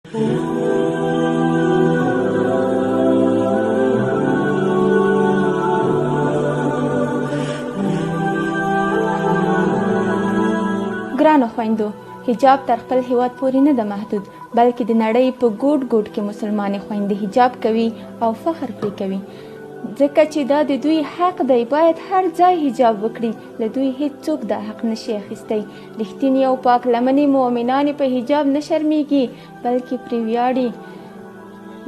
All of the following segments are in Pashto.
ګرانو خویندو، حجاب تر خپل هیواد پورې نه ده محدود، بلکې د نړۍ په ګوټ ګوټ کې مسلمانې خویندې حجاب کوي او فخر پرې کوي، ځکه چې دا د دوی حق دی. باید هر ځای حجاب وکړي، له دوی هیڅوک دا حق نشي اخیستی. رښتینې او پاک لمنې مؤمنانې په حجاب نه شرمیږي، بلکې پرې ویاړي.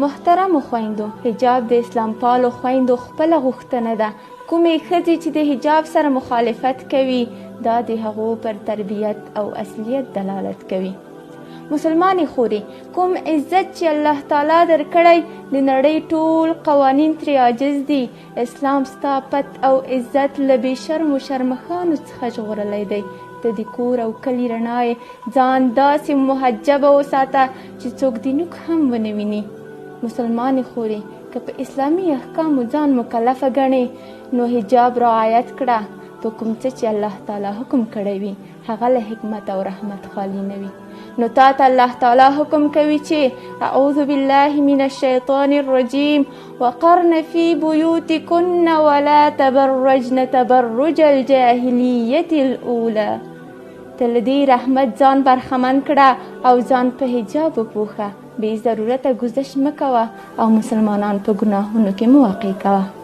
محترمو خویندو، حجاب د اسلام پالو خویندو خپله غوښتنه ده. کومې ښځې چې د حجاب سره مخالفت کوي، دا د هغو پر تربیت او اصلیت دلالت کوي. مسلمانې خورې، کوم عزت چې الله تعالی درکړی، د نړۍ ټول قوانین ترې عاجز دي. اسلام ستا پت او عزت له بې شرمو شرمښانو څخه ژغورلی دی. ته د کور او کلي رڼا یې، ځان داسې محجبه وساته چې څوک د نوک هم ونه ویني. مسلمانې خورې، که په اسلامي احکامو ځان مکلفه ګڼې، نو حجاب رعایت کړه. په کوم څه چې الله تعالی حکم کړی وي، هغه له حکمت او رحمت خالی نه وي. نو تا ته الله تعالی حکم کوي چې اعوذ بالله من الشیطان الرجیم وقرن فی بیوتکن ولا تبرجن تبرج الجاهلیة الاولی. ته له دې رحمت ځان برخمن کړه او ځان په حجاب وپوښه. بې ضرورته ګذشت مه کوه او مسلمانان په ګناهونو کې مه واقع کوه.